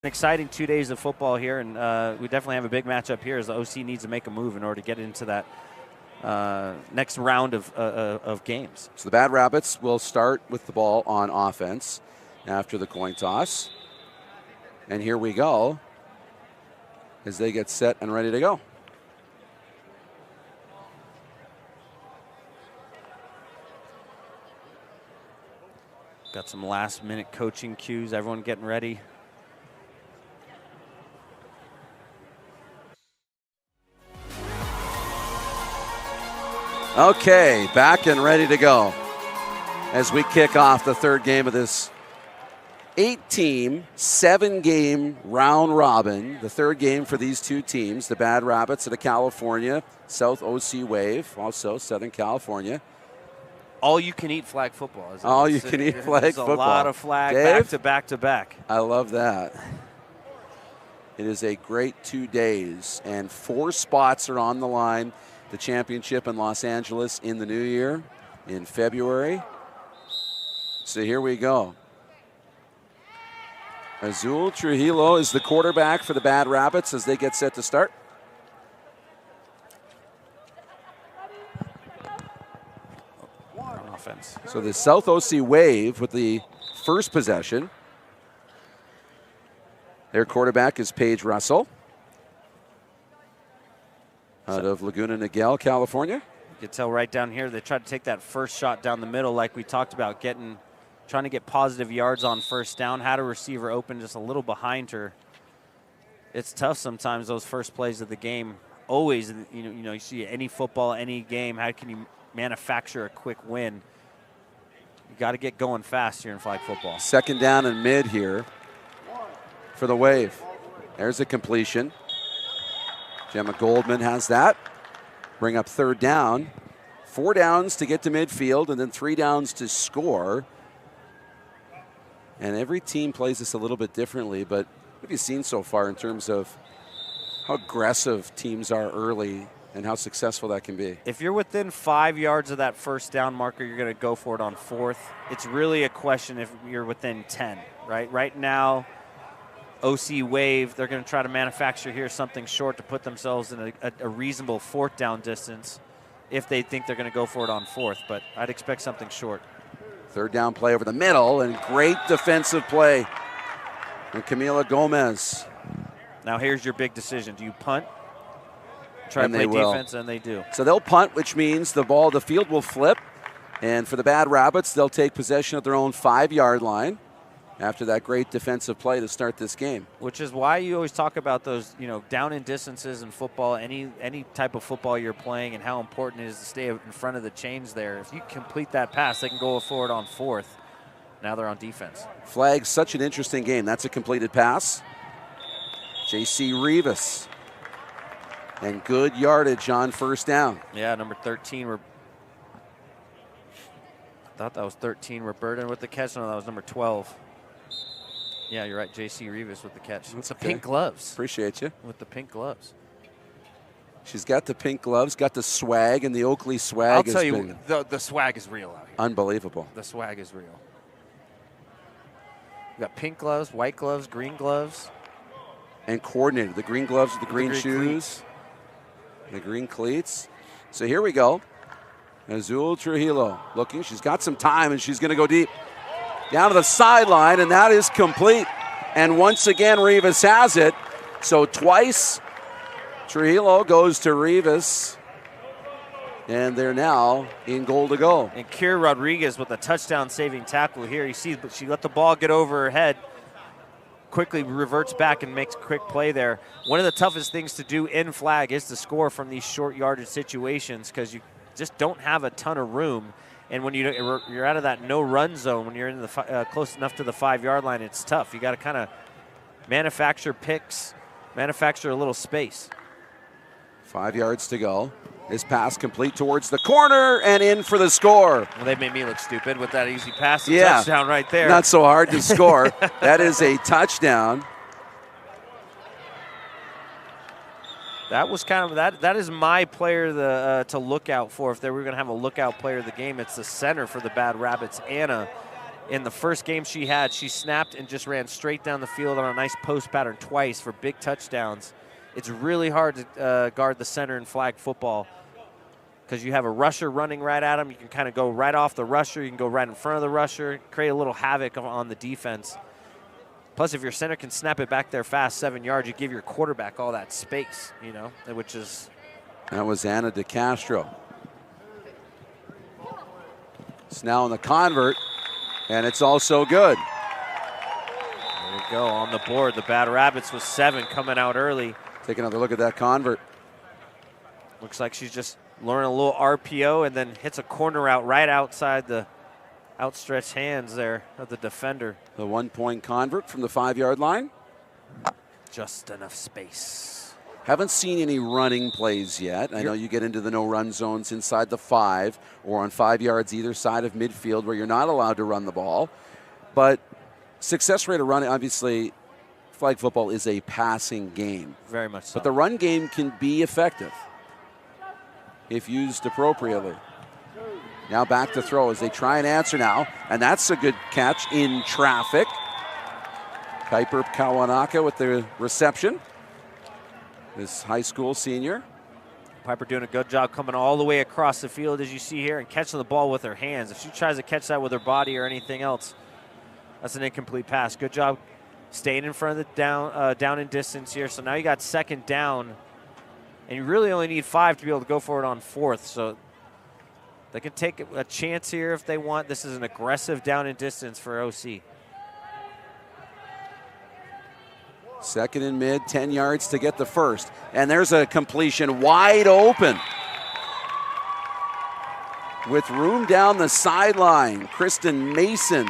exciting 2 days of football here, and we definitely have a big matchup here as the OC needs to make a move in order to get into that next round of games. So the Bad Rabbits will start with the ball on offense after the coin toss. And here we go as they get set and ready to go. Got some last-minute coaching cues, everyone getting ready. Okay, back and ready to go as we kick off the third game of this 8-team, 7-game round robin. The third game for these two teams, the Bad Rabbits out of California, South OC Wave, also Southern California. All-you-can-eat flag football. All-you-can-eat flag football. A lot of flag Dave? back to back. I love that. It is a great 2 days, and 4 spots are on the line. The championship in Los Angeles in the new year in February. So here we go. Azul Trujillo is the quarterback for the Bad Rabbits as they get set to start. On offense. So the South OC Wave with the first possession. Their quarterback is Paige Russell out of Laguna Niguel, California. You can tell right down here they tried to take that first shot down the middle like we talked about, trying to get positive yards on first down. Had a receiver open just a little behind her. It's tough sometimes, those first plays of the game. Always, you see any football, any game, how can you manufacture a quick win? You got to get going fast here in flag football. Second down and mid here for the Wave. There's a completion. Gemma Goldman has that. Bring up third down. 4 downs to get to midfield and then 3 downs to score. And every team plays this a little bit differently, but what have you seen so far in terms of how aggressive teams are early and how successful that can be? If you're within 5 yards of that first down marker, you're going to go for it on fourth. It's really a question if you're within 10, right? Right now, OC Wave, they're going to try to manufacture here something short to put themselves in a reasonable fourth down distance if they think they're going to go for it on fourth, but I'd expect something short. Third down play over the middle and great defensive play. And Camila Gomez. Now here's your big decision. Do you punt? Try and to play defense, and they do. So they'll punt, which means the field will flip. And for the Bad Rabbits, they'll take possession at their own 5-yard line after that great defensive play to start this game. Which is why you always talk about those, down in distances in football, any type of football you're playing, and how important it is to stay in front of the chains there. If you complete that pass, they can go forward on fourth. Now they're on defense. Flag's such an interesting game. That's a completed pass. J.C. Rivas. And good yardage on first down. Yeah, number 13. I thought that was 13. Roberta with the catch. No, that was number 12. Yeah, you're right. J.C. Rivas with the catch. With the pink gloves. Appreciate you. With the pink gloves. She's got the pink gloves, got the swag, and the Oakley swag. I'll tell you, the swag is real out here. Unbelievable. The swag is real. You got pink gloves, white gloves, green gloves. And coordinated. The green gloves with the green shoes. Cleats. The green cleats. So here we go. Azul Trujillo looking. She's got some time, and she's going to go deep. Down to the sideline, and that is complete. And once again, Rivas has it. So twice, Trujillo goes to Rivas. And they're now in goal to go. And Kier Rodriguez with a touchdown-saving tackle here. You see, but she let the ball get over her head. Quickly reverts back and makes a quick play there. One of the toughest things to do in flag is to score from these short yardage situations because you just don't have a ton of room. And when you're out of that no-run zone, when you're in the close enough to the 5-yard line, it's tough. You got to kind of manufacture picks, manufacture a little space. 5 yards to go. This pass complete towards the corner and in for the score. Well, they made me look stupid with that easy pass. Touchdown right there. Not so hard to score. That is a touchdown. That was kind of that is my player to look out for. If they were going to have a lookout player of the game, it's the center for the Bad Rabbits, Anna. In the first game she had, she snapped and just ran straight down the field on a nice post pattern twice for big touchdowns. It's really hard to guard the center in flag football because you have a rusher running right at him. You can kind of go right off the rusher. You can go right in front of the rusher, create a little havoc on the defense. Plus, if your center can snap it back there fast, 7 yards, you give your quarterback all that space, you know, which is... That was Anna DeCastro. It's now on the convert, and it's also good. There we go, on the board. The Bad Rabbits with 7 coming out early. Take another look at that convert. Looks like she's just learning a little RPO and then hits a corner route right outside the outstretched hands there of the defender. The 1-point convert from the 5-yard line. Just enough space. Haven't seen any running plays yet. I know you get into the no-run zones inside the 5 or on 5 yards either side of midfield where you're not allowed to run the ball. But success rate of running, obviously, flag football is a passing game. Very much so. But the run game can be effective if used appropriately. Now back to throw as they try and answer now. And that's a good catch in traffic. Kuiper Kawanaka with the reception. This high school senior. Piper doing a good job coming all the way across the field as you see here and catching the ball with her hands. If she tries to catch that with her body or anything else, that's an incomplete pass. Good job staying in front of the down and distance here. So now you got 2nd down, and you really only need 5 to be able to go for it on 4th. So they can take a chance here if they want. This is an aggressive down and distance for OC. 2nd and mid, 10 yards to get the first. And there's a completion wide open. With room down the sideline, Kristen Mason.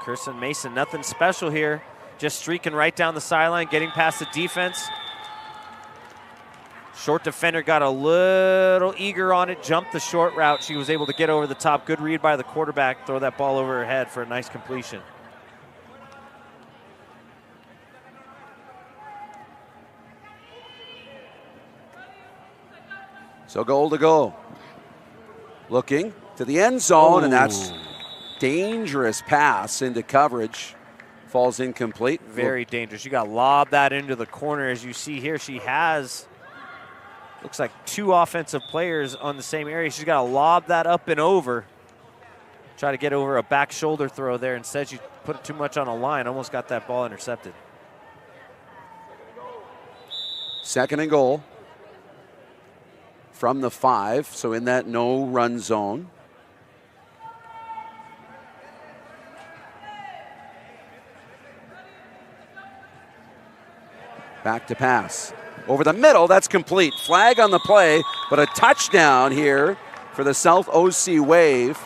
Kristen Mason, nothing special here. Just streaking right down the sideline, getting past the defense. Short defender got a little eager on it, jumped the short route. She was able to get over the top. Good read by the quarterback, throw that ball over her head for a nice completion. So goal to go. Looking to the end zone, and that's dangerous pass into coverage. Falls incomplete. Very dangerous. You got lobbed that into the corner. As you see here, she has, looks like 2 offensive players on the same area. She's got to lob that up and over. Try to get over a back shoulder throw there. Instead, she put it too much on a line. Almost got that ball intercepted. 2nd and goal. From the 5, so in that no-run zone. Back to pass. Over the middle, that's complete. Flag on the play, but a touchdown here for the South OC Wave.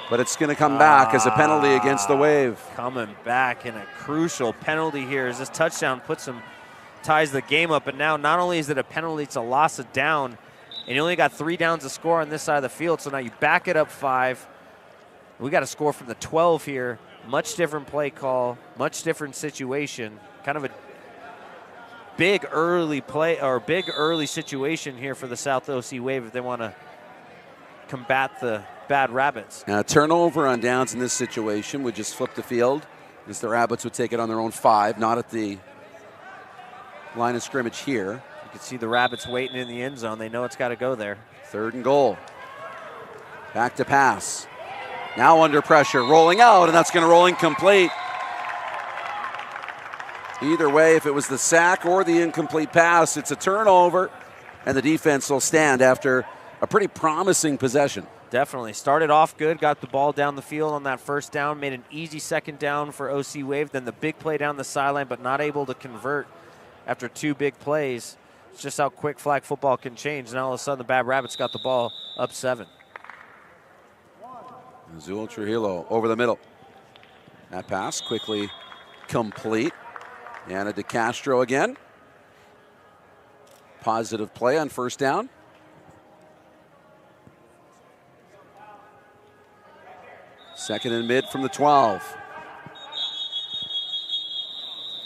But it's going to come back as a penalty against the Wave. Coming back in a crucial penalty here as this touchdown ties the game up. And now not only is it a penalty, it's a loss of down. And you only got 3 downs to score on this side of the field, so now you back it up 5. We got to score from the 12 here. Much different play call, much different situation. Kind of a big early play or big early situation here for the South OC Wave if they want to combat the Bad Rabbits. Now, a turnover on downs in this situation would just flip the field, as the Rabbits would take it on their own 5, not at the line of scrimmage here. You can see the Rabbits waiting in the end zone. They know it's got to go there. 3rd and goal. Back to pass. Now under pressure, rolling out, and that's going to roll incomplete. Either way, if it was the sack or the incomplete pass, it's a turnover, and the defense will stand after a pretty promising possession. Definitely. Started off good, got the ball down the field on that 1st down, made an easy 2nd down for OC Wave, then the big play down the sideline, but not able to convert after 2 big plays. It's just how quick flag football can change. And all of a sudden, the Bad Rabbits got the ball up 7. Azul Trujillo over the middle. That pass quickly complete. Anna DeCastro again. Positive play on 1st down. Second and mid from the 12.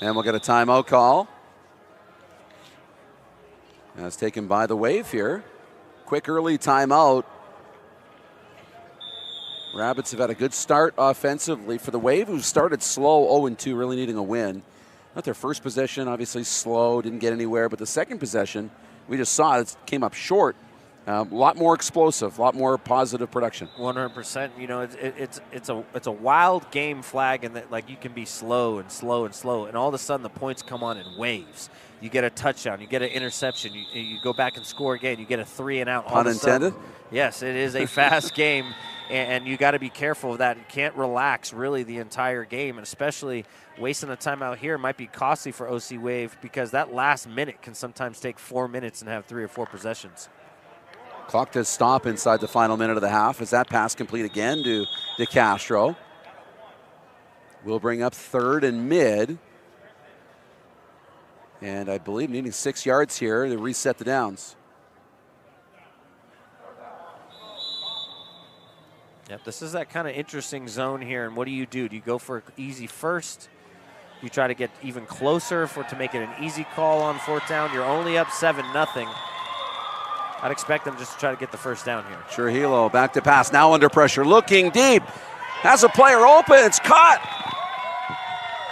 And we'll get a timeout call. That's taken by the Wave here. Quick early timeout. Rabbits have had a good start offensively for the Wave, who started slow, 0-2, really needing a win. Not their first possession, obviously slow, didn't get anywhere, but the second possession, we just saw it came up short. A lot more explosive, a lot more positive production. 100%. You know, it's a wild game, Flag, and that like you can be slow and slow and slow, and all of a sudden the points come on in waves. You get a touchdown, you get an interception, you go back and score again, you get a 3 and out. Pun intended? Yes, it is a fast game, and you got to be careful of that. You can't relax really the entire game, and especially wasting a timeout here might be costly for OC Wave because that last minute can sometimes take 4 minutes and have 3 or 4 possessions. Clock does stop inside the final minute of the half. Is that pass complete again to DeCastro? We'll bring up 3rd and mid. And I believe needing 6 yards here to reset the downs. Yep, this is that kind of interesting zone here. And what do? Do you go for easy first? You try to get even closer to make it an easy call on 4th down. You're only up 7-0. I'd expect them just to try to get the first down here. Trujillo back to pass, now under pressure, looking deep. Has a player open, it's caught.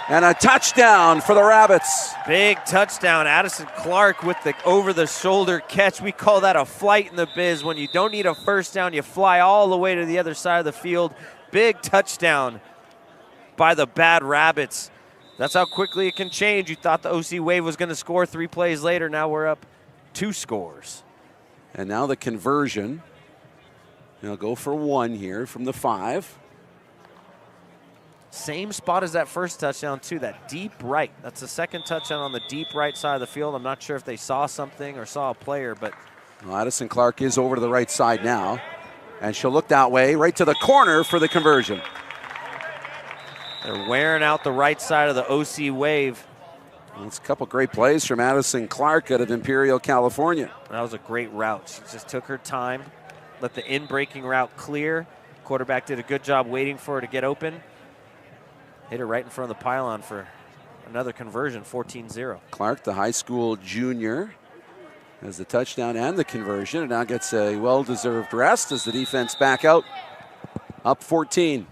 And a touchdown for the Rabbits. Big touchdown, Addison Clark with the over-the-shoulder catch. We call that a flight in the biz. When you don't need a first down, you fly all the way to the other side of the field. Big touchdown by the Bad Rabbits. That's how quickly it can change. You thought the OC Wave was going to score 3 plays later. Now we're up 2 scores. And now the conversion. They'll go for 1 here from the 5. Same spot as that first touchdown, too, that deep right. That's the second touchdown on the deep right side of the field. I'm not sure if they saw something or saw a player, but. Well, Addison Clark is over to the right side now. And she'll look that way, right to the corner for the conversion. They're wearing out the right side of the OC Wave. It's a couple great plays from Addison Clark out of Imperial, California. That was a great route. She just took her time, let the in-breaking route clear. Quarterback did a good job waiting for her to get open. Hit her right in front of the pylon for another conversion, 14-0. Clark, the high school junior, has the touchdown and the conversion, and now gets a well-deserved rest as the defense back out, up 14.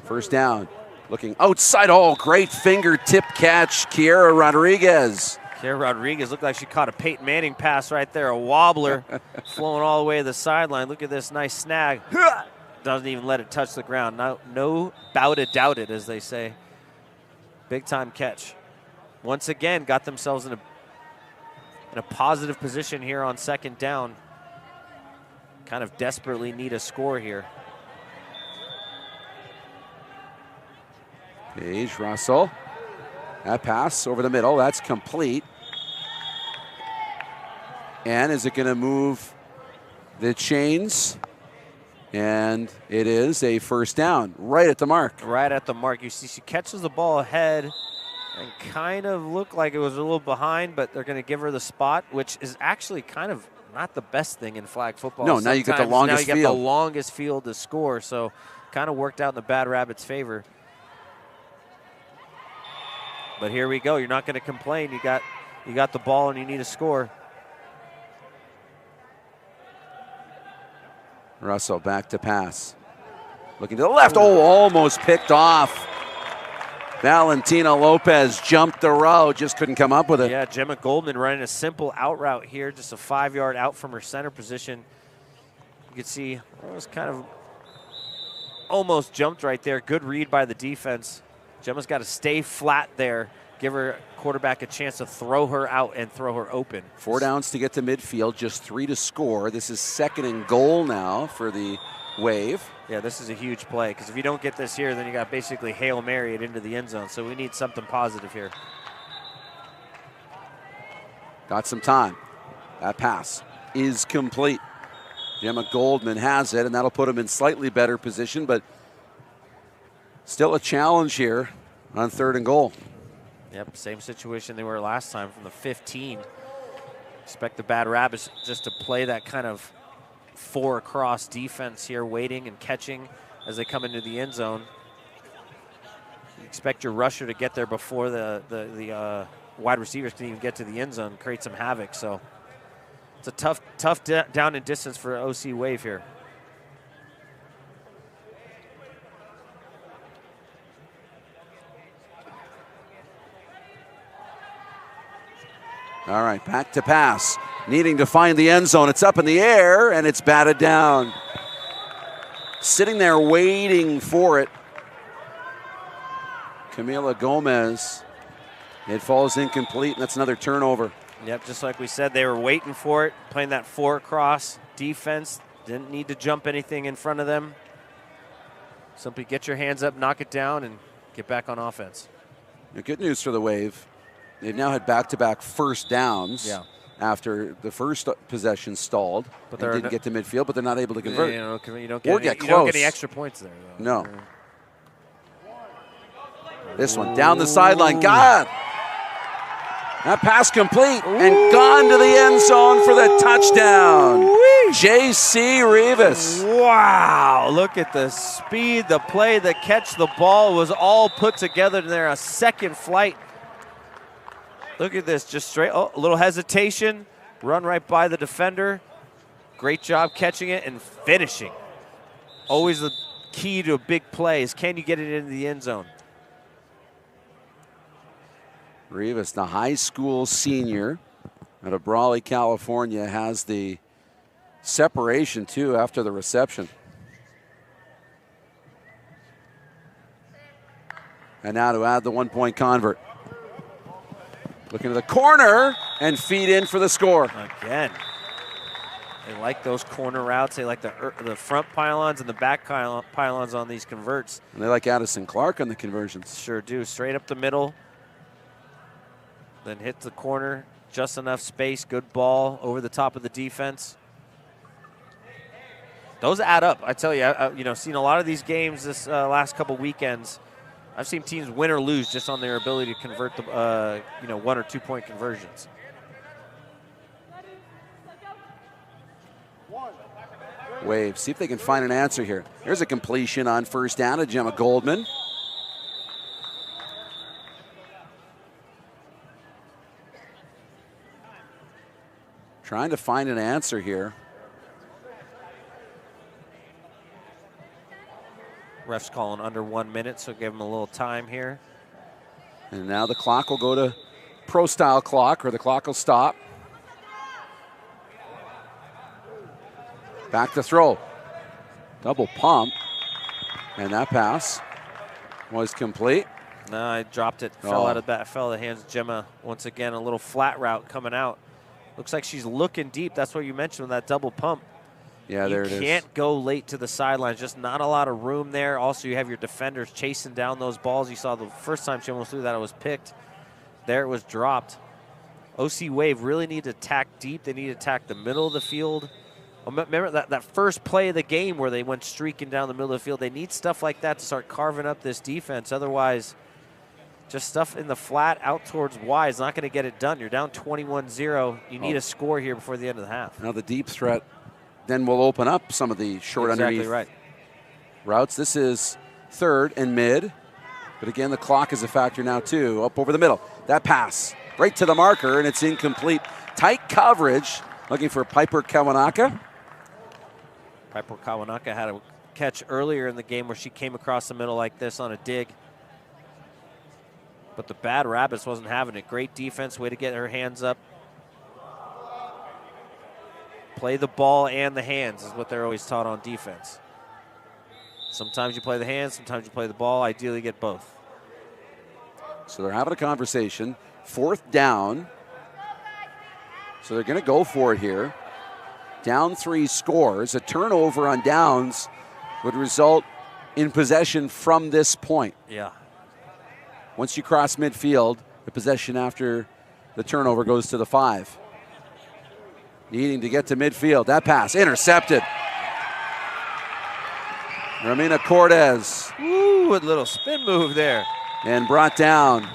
First down, looking outside. Oh, great fingertip catch, Kiera Rodriguez. Kiera Rodriguez looked like she caught a Peyton Manning pass right there, a wobbler, flowing all the way to the sideline. Look at this nice snag. Doesn't even let it touch the ground. No bout it, doubt it, as they say. Big time catch. Once again, got themselves in a positive position here on 2nd down. Kind of desperately need a score here. Paige Russell. That pass over the middle, that's complete. And is it going to move the chains? And it is a first down, right at the mark. Right at the mark. You see she catches the ball ahead and kind of looked like it was a little behind, but they're going to give her the spot, which is actually kind of not the best thing in flag football. No, now you get the longest field. Now you get the longest field to score, so kind of worked out in the Bad Rabbits' favor. But here we go. You're not going to complain. You got the ball and you need a score. Russell back to pass. Looking to the left. Oh, almost picked off. Valentina Lopez jumped the route, just couldn't come up with it. Yeah, Gemma Goldman running a simple out route here, just a 5-yard out from her center position. You can see it was kind of almost jumped right there. Good read by the defense. Gemma's got to stay flat there, give her quarterback a chance to throw her out and throw her open. 4 downs to get to midfield, just 3 to score. This is 2nd and goal now for the Wave. Yeah, this is a huge play because if you don't get this here, then you got basically Hail Mary it into the end zone. So we need something positive here. Got some time. That pass is complete. Gemma Goldman has it, and that'll put him in slightly better position, but still a challenge here on 3rd and goal. Yep, same situation they were last time from the 15. Expect the Bad Rabbits just to play that kind of 4 across defense here, waiting and catching as they come into the end zone. You expect your rusher to get there before the wide receivers can even get to the end zone, create some havoc. So It's a tough down and distance for OC Wave here. All right, back to pass. Needing to find the end zone. It's up in the air, and it's batted down. Sitting there waiting for it. Camila Gomez. It falls incomplete, and that's another turnover. Yep, just like we said, they were waiting for it, playing that 4-cross defense. Didn't need to jump anything in front of them. Simply get your hands up, knock it down, and get back on offense. Good news for the Wave. They've now had back-to-back first downs after the first possession stalled. But they didn't get to midfield, but they're not able to convert. You don't get close. You don't get any extra points there, though. No. This one down the sideline. God! That pass complete and gone to the end zone for the touchdown. J.C. Rivas. Wow, look at the speed, the play, the catch, the ball was all put together there. A second flight. Look at this, just straight, a little hesitation, run right by the defender. Great job catching it and finishing. Always the key to a big play is can you get it into the end zone? Rivas, the high school senior out of Brawley, California, has the separation too after the reception. And now to add the 1-point convert. Looking to the corner and feed in for the score. Again, they like those corner routes. They like the front pylons and the back pylons on these converts. And they like Addison Clark on the conversions. Sure do. Straight up the middle. Then hit the corner, just enough space, good ball over the top of the defense. Those add up. I tell you, seen a lot of these games this last couple weekends. I've seen teams win or lose just on their ability to convert the 1 or 2 point conversions. Wave, see if they can find an answer here. Here's a completion on first down to Gemma Goldman. Trying to find an answer here. Ref's calling under 1 minute, so give him a little time here. And now the clock will go to pro-style clock, or the clock will stop. Back to throw. Double pump. And that pass was complete. No, I dropped it. Fell out of that. Fell out of the hands of Gemma. Once again, a little flat route coming out. Looks like she's looking deep. That's what you mentioned with that double pump. Yeah, there it is. You can't go late to the sidelines. Just not a lot of room there. Also, you have your defenders chasing down those balls. You saw the first time she almost threw that, it was picked. There it was dropped. OC Wave really need to attack deep. They need to attack the middle of the field. Remember that first play of the game where they went streaking down the middle of the field. They need stuff like that to start carving up this defense. Otherwise, just stuff in the flat out towards wide is not going to get it done. You're down 21-0. You need a score here before the end of the half. Now the deep threat then will open up some of the short underneath routes. This is third and mid. But again, the clock is a factor now too. Up over the middle. That pass right to the marker, and it's incomplete. Tight coverage. Looking for Piper Kawanaka. Piper Kawanaka had a catch earlier in the game where she came across the middle like this on a dig. But the Bad Rabbits wasn't having it. Great defense, way to get her hands up. Play the ball and the hands is what they're always taught on defense. Sometimes you play the hands, sometimes you play the ball. Ideally, get both. So they're having a conversation. Fourth down. So they're going to go for it here. Down 3 scores. A turnover on downs would result in possession from this point. Yeah. Once you cross midfield, the possession after the turnover goes to the 5. Needing to get to midfield. That pass intercepted. Romina Cortez. Ooh, a little spin move there. And brought down.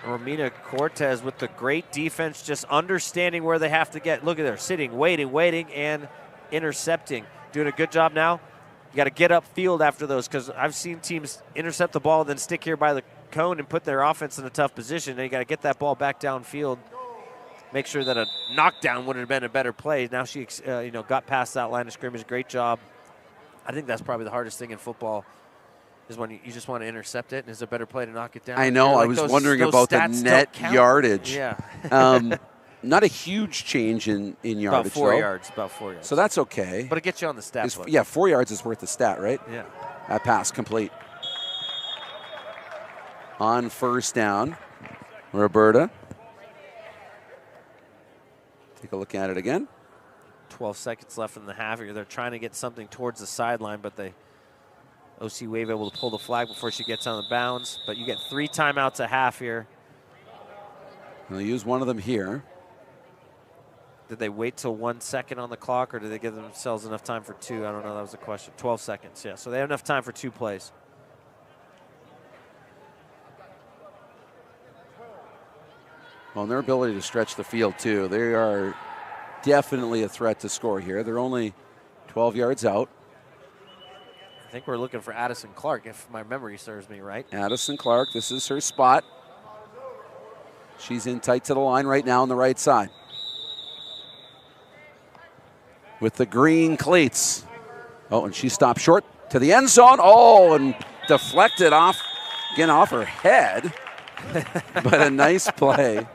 Romina Cortez with the great defense, just understanding where they have to get. Look at her sitting, waiting, and intercepting. Doing a good job now. You got to get upfield after those, because I've seen teams intercept the ball, then stick here by the cone and put their offense in a tough position. And you got to get that ball back downfield. make sure that a knockdown would have been a better play. Now she got past that line of scrimmage. Great job. I think that's probably the hardest thing in football is when you just want to intercept it, and is a better play to knock it down. I know. I was wondering about the net yardage. Yeah. Not a huge change in yardage. About 4 yards. About 4 yards. So that's okay. But it gets you on the stat book. Yeah, 4 yards is worth the stat, right? Yeah. That pass complete. On first down, Roberta. Take a look at it again. 12 seconds left in the half here. They're trying to get something towards the sideline, but OC Wave able to pull the flag before she gets on the bounds. But you get 3 timeouts a half here. They'll use one of them here. Did they wait till 1 second on the clock, or did they give themselves enough time for 2? I don't know. That was the question. 12 seconds, yeah. So they have enough time for 2 plays. Well, and their ability to stretch the field, too. They are definitely a threat to score here. They're only 12 yards out. I think we're looking for Addison Clark, if my memory serves me right. Addison Clark, this is her spot. She's in tight to the line right now on the right side. With the green cleats. Oh, and she stopped short to the end zone. Oh, and deflected off her head. But a nice play.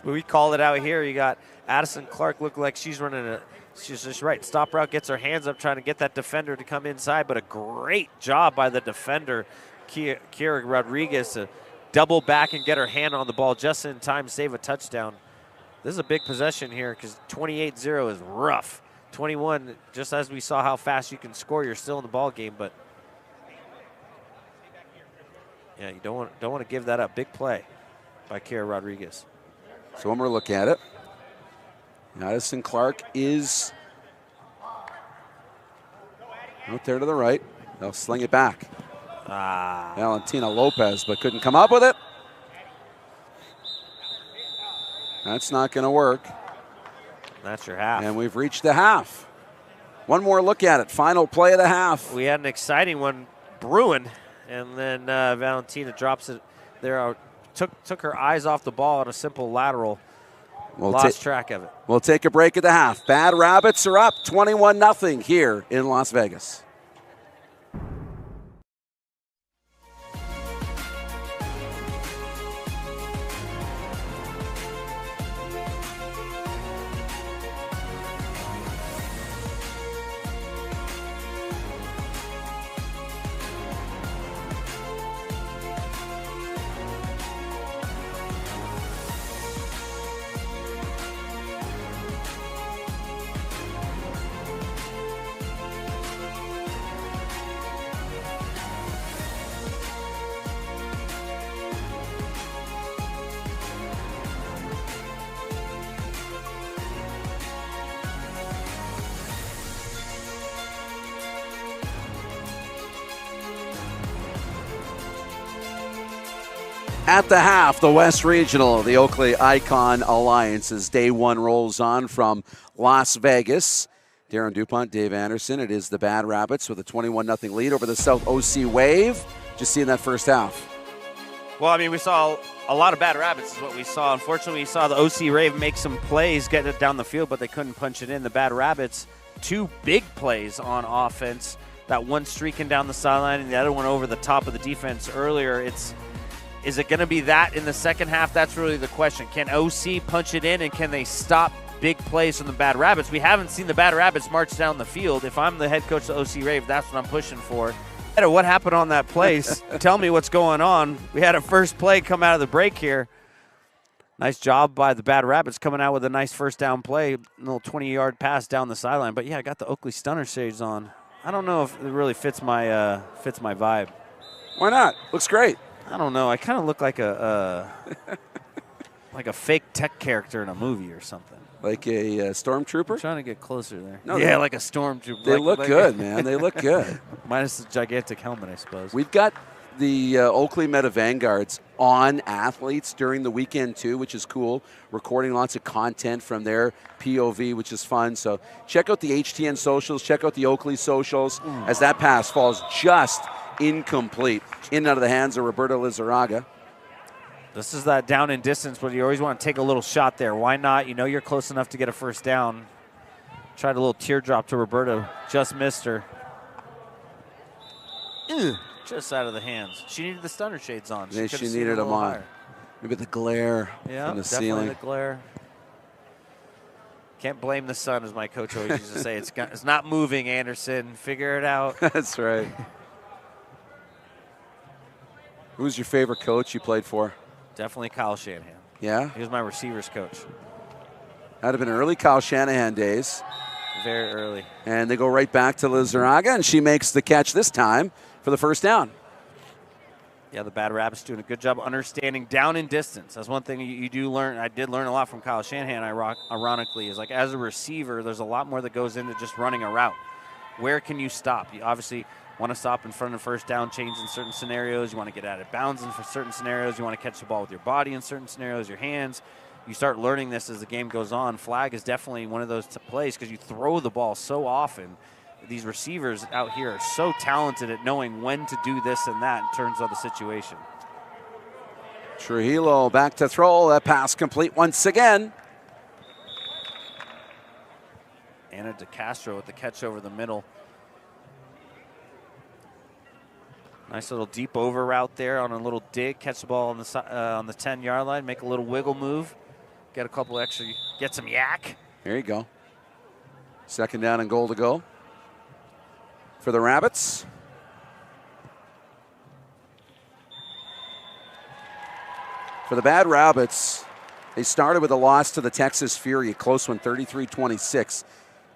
We call it out here. You got Addison Clark look like she's running she's just right. Stop route, gets her hands up trying to get that defender to come inside, but a great job by the defender, Kira Rodriguez, to double back and get her hand on the ball just in time to save a touchdown. This is a big possession here because 28-0 is rough. 21, just as we saw how fast you can score, you're still in the ball game, but yeah, you don't want to give that up. Big play by Kira Rodriguez. So one more look at it. Addison Clark is out there to the right. They'll sling it back. Valentina Lopez, but couldn't come up with it. That's not going to work. That's your half. And we've reached the half. One more look at it. Final play of the half. We had an exciting one brewing, and then Valentina drops it there. Took her eyes off the ball on a simple lateral. Lost track of it. We'll take a break at the half. Bad Rabbits are up 21-0 here in Las Vegas. At the half, the West Regional, the Oakley Icon Alliance, as day one rolls on from Las Vegas. Darren DuPont, Dave Anderson. It is the Bad Rabbits with a 21-0 lead over the South OC Wave. Just seeing that first half. Well, I mean, we saw a lot of Bad Rabbits is what we saw. Unfortunately, we saw the OC Wave make some plays, getting it down the field, but they couldn't punch it in. The Bad Rabbits, 2 big plays on offense. That one streaking down the sideline and the other one over the top of the defense earlier. Is it going to be that in the second half? That's really the question. Can OC punch it in, and can they stop big plays from the Bad Rabbits? We haven't seen the Bad Rabbits march down the field. If I'm the head coach of OC Wave, that's what I'm pushing for. What happened on that play? Tell me what's going on. We had a first play come out of the break here. Nice job by the Bad Rabbits coming out with a nice first down play, a little 20-yard pass down the sideline. But, yeah, I got the Oakley Stunner shades on. I don't know if it really fits my vibe. Why not? Looks great. I don't know. I kind of look like a fake tech character in a movie or something. Like a stormtrooper? I'm trying to get closer there. No, yeah, like a stormtrooper. They look good, man. They look good. Minus the gigantic helmet, I suppose. We've got the Oakley Meta Vanguards on athletes during the weekend, too, which is cool. Recording lots of content from their POV, which is fun. So check out the HTN socials. Check out the Oakley socials as that pass falls just incomplete. In and out of the hands of Roberta Lizarraga. This is that down and distance, but you always want to take a little shot there. Why not? You know you're close enough to get a first down. Tried a little teardrop to Roberta, just missed her. Ew, just out of the hands. She needed the stunner shades on. She needed them on. Higher. Maybe the glare from the ceiling. The glare. Can't blame the sun, as my coach always used to say. It's not moving, Anderson. Figure it out. That's right. Who's your favorite coach you played for? Definitely Kyle Shanahan. Yeah? He was my receivers coach. That'd have been early Kyle Shanahan days. Very early. And they go right back to Lizarraga, and she makes the catch this time for the first down. Yeah, the Bad Rabbits doing a good job understanding down and distance. That's one thing you do learn. I did learn a lot from Kyle Shanahan, ironically, is like as a receiver, there's a lot more that goes into just running a route. Where can you stop? You obviously want to stop in front of first down chains in certain scenarios. You want to get out of bounds in for certain scenarios. You want to catch the ball with your body in certain scenarios, your hands. You start learning this as the game goes on. Flag is definitely one of those plays because you throw the ball so often. These receivers out here are so talented at knowing when to do this and that in terms of the situation. Trujillo back to throw. That pass complete once again. Anna DeCastro with the catch over the middle. Nice little deep over route there on a little dig. Catch the ball on the 10-yard line. Make a little wiggle move. Get a couple extra. Get some yak. There you go. Second down and goal to go for the Rabbits. For the Bad Rabbits, they started with a loss to the Texas Fury, a close one, 33-26.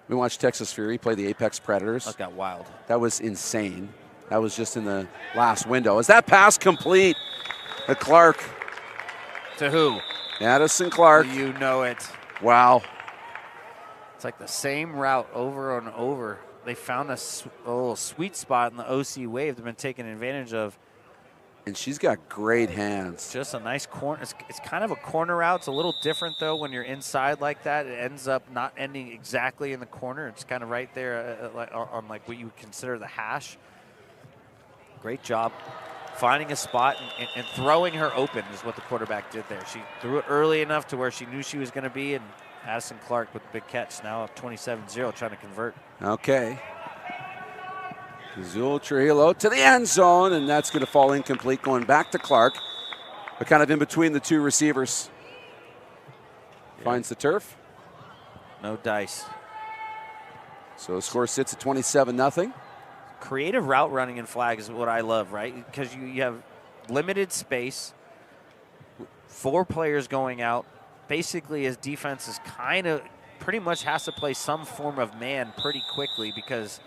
We watched Texas Fury play the Apex Predators. That got wild. That was insane. That was just in the last window. Is that pass complete? To Clark. To who? Addison Clark. You know it. Wow. It's like the same route over and over. They found a little sweet spot in the OC wave they've been taking advantage of. And she's got great hands. Just a nice corner. It's kind of a corner route. It's a little different, though, when you're inside like that. It ends up not ending exactly in the corner. It's kind of right there on like what you would consider the hash. Great job finding a spot and throwing her open is what the quarterback did there. She threw it early enough to where she knew she was going to be, and Addison Clark with the big catch, now up 27-0, trying to convert. Okay. Azul Trujillo to the end zone, and that's going to fall incomplete, going back to Clark, but kind of in between the two receivers. Yeah. Finds the turf. No dice. So the score sits at 27-0. Creative route running in flag is what I love, right? Because you have limited space, 4 players going out. Basically, as defense is kind of pretty much has to play some form of man pretty quickly, because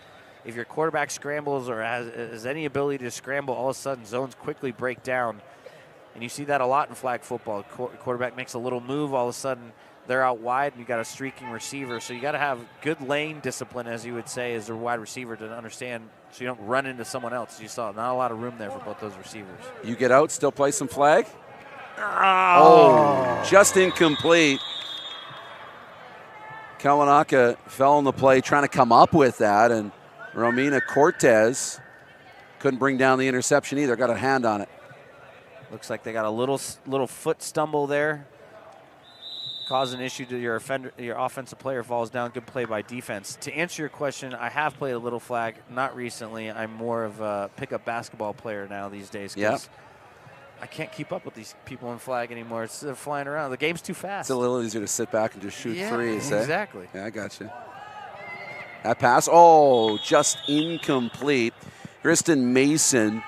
if your quarterback scrambles or has any ability to scramble, all of a sudden zones quickly break down. And you see that a lot in flag football. Quarterback makes a little move, all of a sudden they're out wide, and you got a streaking receiver. So you got to have good lane discipline, as you would say, as a wide receiver, to understand so you don't run into someone else. You saw not a lot of room there for both those receivers. You get out, still play some flag? Oh, just incomplete. Kawanaka fell on the play trying to come up with that, and Romina Cortez couldn't bring down the interception either. Got a hand on it. Looks like they got a little foot stumble there. Cause an issue to your offensive player falls down. Good play by defense. To answer your question, I have played a little flag, not recently. I'm more of a pickup basketball player now these days. Yep. I can't keep up with these people in flag anymore. They're flying around. The game's too fast. It's a little easier to sit back and just shoot threes. Exactly. Yeah, I got you. That pass, just incomplete. Kristen Mason,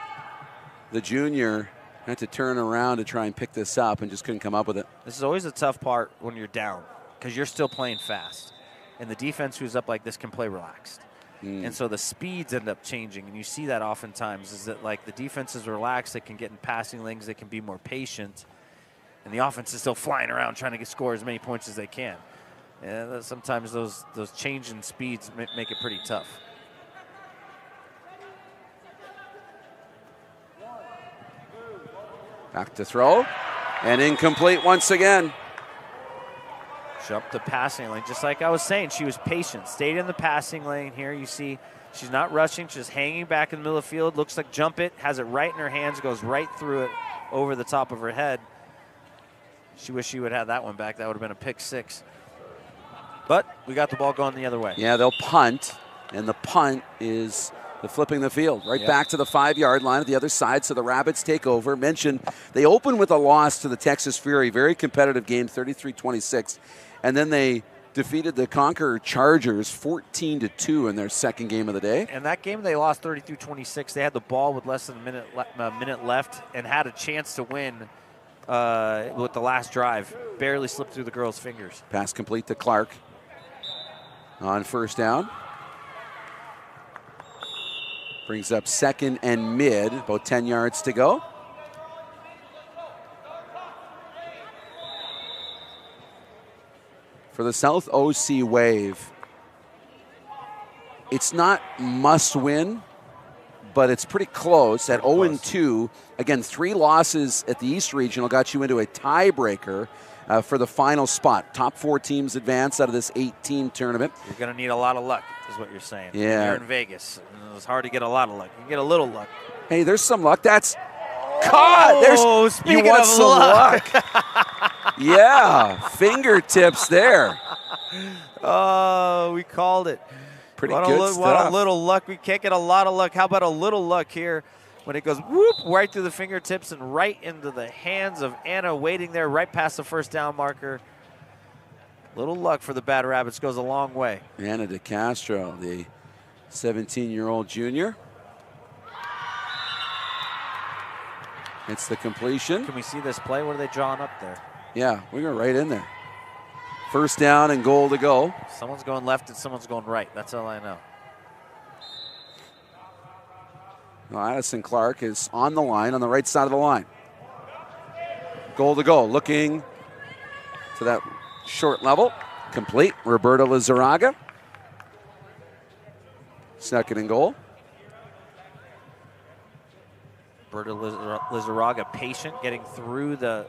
the junior, had to turn around to try and pick this up and just couldn't come up with it. This is always the tough part when you're down, because you're still playing fast. And the defense who's up like this can play relaxed. And so the speeds end up changing, and you see that oftentimes, is that like the defense is relaxed, they can get in passing lanes, they can be more patient, and the offense is still flying around trying to score as many points as they can. And sometimes those change in speeds make it pretty tough. Back to throw, and incomplete once again. Jumped the passing lane, just like I was saying. She was patient, stayed in the passing lane. Here you see she's not rushing, she's hanging back in the middle of the field. Looks like jump it, has it right in her hands, goes right through it over the top of her head. She wished she would have that one back. That would have been a pick 6. But we got the ball going the other way. Yeah, they'll punt, and the punt is the flipping the field right back to the 5-yard line at the other side, so the Rabbits take over. Mentioned they opened with a loss to the Texas Fury, very competitive game, 33-26, and then they defeated the Conqueror Chargers 14-2 in their second game of the day. And that game they lost 32-26. They had the ball with less than a minute left and had a chance to win with the last drive. Barely slipped through the girls' fingers. Pass complete to Clark on first down. Brings up second and mid, about 10 yards to go. For the South OC Wave, it's not must win, but it's pretty close at 0-2. Again, 3 losses at the East Regional got you into a tiebreaker for the final spot. Top 4 teams advance out of this 8-team tournament. You're going to need a lot of luck, is what you're saying. Yeah. You're in Vegas. It's hard to get a lot of luck. You can get a little luck. Hey, there's some luck. That's caught. Speaking you want of some luck. Yeah, fingertips there. Oh, we called it. Pretty good stuff. What a little luck. We can't get a lot of luck. How about a little luck here when it goes whoop right through the fingertips and right into the hands of Anna waiting there right past the first down marker. Little luck for the Bad Rabbits goes a long way. Anna DeCastro, the 17-year-old junior. It's the completion. Can we see this play? What are they drawing up there? Yeah, we're going right in there. First down and goal to go. Someone's going left and someone's going right. That's all I know. Well, Addison Clark is on the line, on the right side of the line. Goal to go. Looking to that short level. Complete. Roberta Lizarraga. Second and goal. Roberta Lizarraga patient, getting through the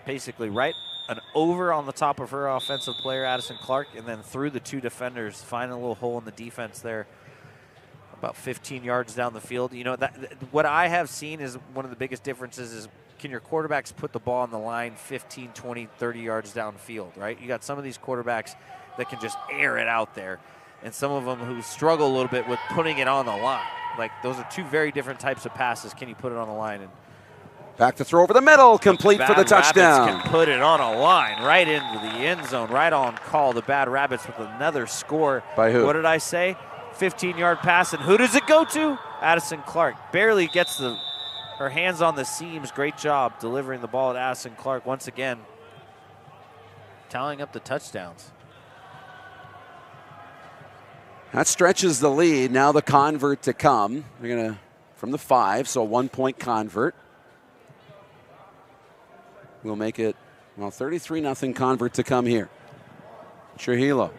basically right. An over on the top of her offensive player, Addison Clark, and then through the 2 defenders, finding a little hole in the defense there. About 15 yards down the field. You know, what I have seen is one of the biggest differences is can your quarterbacks put the ball on the line 15, 20, 30 yards downfield, right? You got some of these quarterbacks that can just air it out there, and some of them who struggle a little bit with putting it on the line. Like, those are 2 very different types of passes. Can you put it on the line? And back to throw over the middle, complete for the touchdown. Rabbits can put it on a line right into the end zone, right on call. The Bad Rabbits with another score. By who? What did I say? 15-yard pass, and who does it go to? Addison Clark. Barely gets her hands on the seams. Great job delivering the ball at Addison Clark once again, tallying up the touchdowns. That stretches the lead. Now the convert to come. They're going to, from the 5, so a 1-point convert. We'll make it, well, 33-0 convert to come here. Trujillo.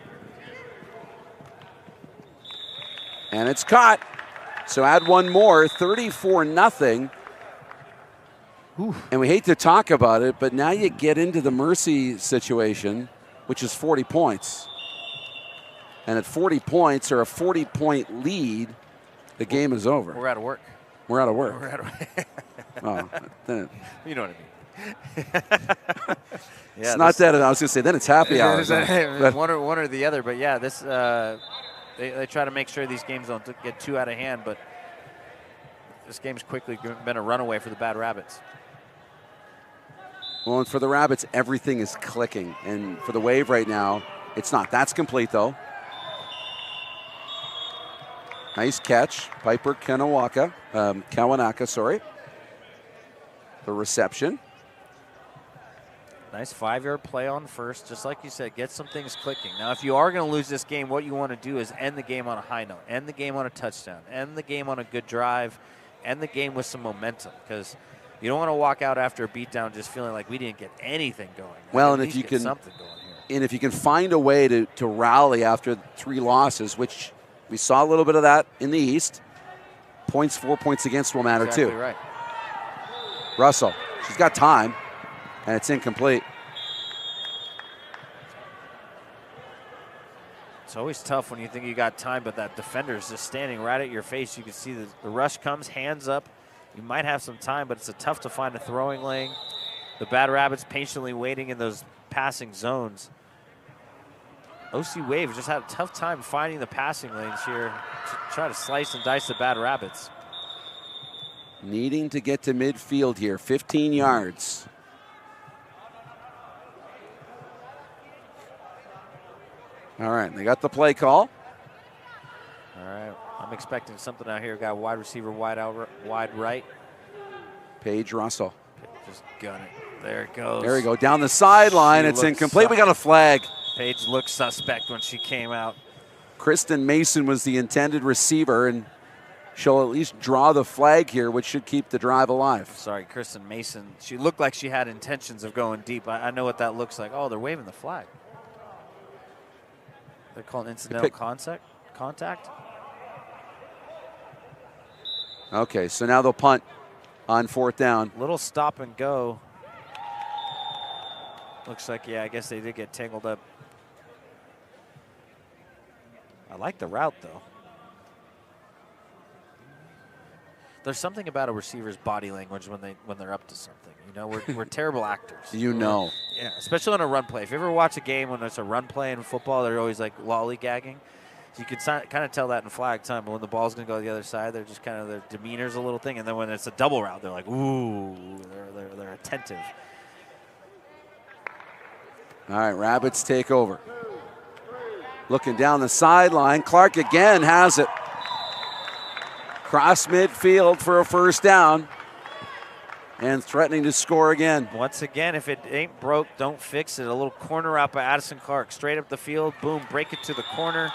And it's caught. So add one more, 34-0. And we hate to talk about it, but now you get into the mercy situation, which is 40 points. And at 40 points or a 40-point lead, the game is over. We're out of work. We're out of work. We're out of work. Oh, then you know what I mean. It's not that. I was going to say, then it's happy hour. One or the other. But, yeah, this they try to make sure these games don't get too out of hand. But this game's quickly been a runaway for the Bad Rabbits. Well, and for the Rabbits, everything is clicking. And for the Wave right now, it's not. That's complete, though. Nice catch. Piper Kawanaka, sorry. The reception. Nice 5-yard play on first. Just like you said, get some things clicking. Now, if you are going to lose this game, what you want to do is end the game on a high note. End the game on a touchdown. End the game on a good drive. End the game with some momentum, because you don't want to walk out after a beatdown just feeling like we didn't get anything going. Well, and if you can, something going here. And if you can find a way to rally after 3 losses, which we saw a little bit of that in the East, 4 points against will matter exactly too. Right. Russell, she's got time, and it's incomplete. It's always tough when you think you got time, but that defender is just standing right at your face. You can see the rush comes, hands up. You might have some time, but it's tough to find a throwing lane. The Bad Rabbits patiently waiting in those passing zones. OC Wave just had a tough time finding the passing lanes here to try to slice and dice the Bad Rabbits. Needing to get to midfield here, 15 yards. All right, they got the play call. All right, I'm expecting something out here. Got wide receiver wide right. Paige Russell. Just gun it. There it goes. There we go, down the sideline. It's incomplete. We got a flag. Paige looked suspect when she came out. Kristen Mason was the intended receiver, and she'll at least draw the flag here, which should keep the drive alive. Sorry, Kristen Mason. She looked like she had intentions of going deep. I know what that looks like. Oh, they're waving the flag. They're calling incidental contact. Okay, so now they'll punt on 4th down. Little stop and go. Looks like, yeah, I guess they did get tangled up. I like the route, though. There's something about a receiver's body language when they're up to something. You know, we're terrible actors. You know. Yeah, especially on a run play. If you ever watch a game when it's a run play in football, they're always like lollygagging. So you can kind of tell that in flag time. But when the ball's going to go to the other side, they're just kind of, their demeanor's a little thing. And then when it's a double route, they're like, ooh, they're attentive. All right, Rabbits take over. Looking down the sideline. Clark again has it. Cross midfield for a 1st down. And threatening to score again. Once again, if it ain't broke, don't fix it. A little corner out by Addison Clark. Straight up the field. Boom, break it to the corner.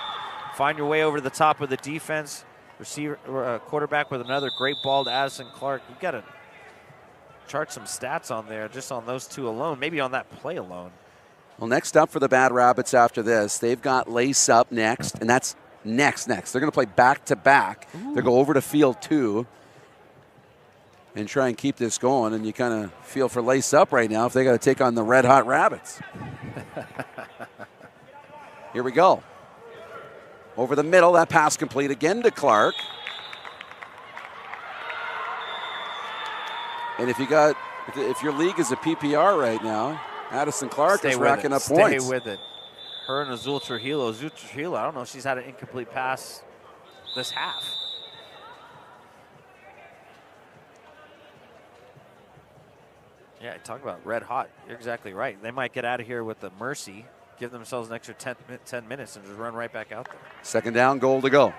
Find your way over to the top of the defense. Receiver, quarterback with another great ball to Addison Clark. You've got to chart some stats on there just on those two alone, maybe on that play alone. Well, next up for the Bad Rabbits after this, they've got Lace Up next, and that's next. They're going to play back-to-back. They'll go over to field 2 and try and keep this going, and you kind of feel for Lace Up right now if they got to take on the Red Hot Rabbits. Here we go. Over the middle, that pass complete again to Clark. And if your league is a PPR right now, Addison Clark is racking up points. Stay with it. Her and Azul Trujillo. Azul Trujillo, I don't know if she's had an incomplete pass this half. Yeah, talk about red hot. You're exactly right. They might get out of here with the mercy, give themselves an extra 10 minutes and just run right back out there. 2nd down, goal to go.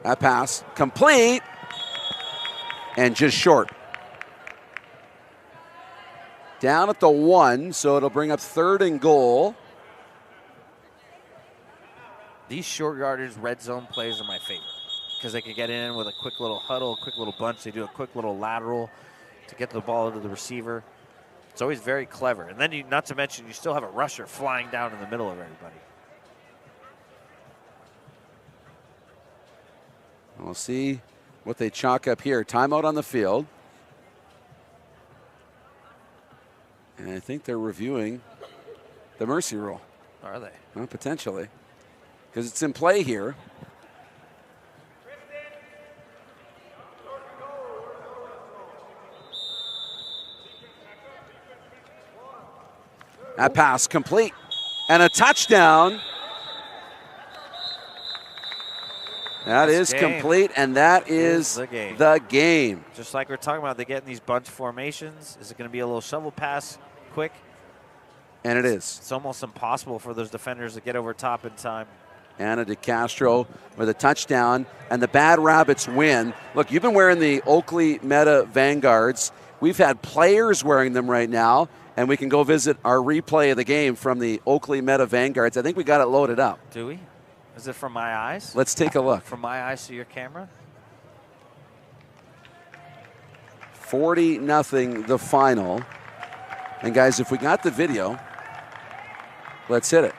That pass complete and just short. Down at the 1, so it'll bring up 3rd and goal. These short yardage red zone plays are my favorite because they can get in with a quick little huddle, a quick little bunch. They do a quick little lateral to get the ball into the receiver. It's always very clever. And then, not to mention, you still have a rusher flying down in the middle of everybody. We'll see what they chalk up here. Timeout on the field. And I think they're reviewing the mercy rule. Are they? Well, potentially. Because it's in play here. That pass complete. And a touchdown. That is complete, and that is the game. Just like we're talking about, they get in these bunch formations. Is it going to be a little shovel pass quick? And it is. It's almost impossible for those defenders to get over top in time. Anna DeCastro with a touchdown, and the Bad Rabbits win. Look, you've been wearing the Oakley Meta Vanguards. We've had players wearing them right now, and we can go visit our replay of the game from the Oakley Meta Vanguards. I think we got it loaded up. Do we? Is it from my eyes? Let's take a look. From my eyes to your camera? 40-0 the final. And guys, if we got the video, let's hit it.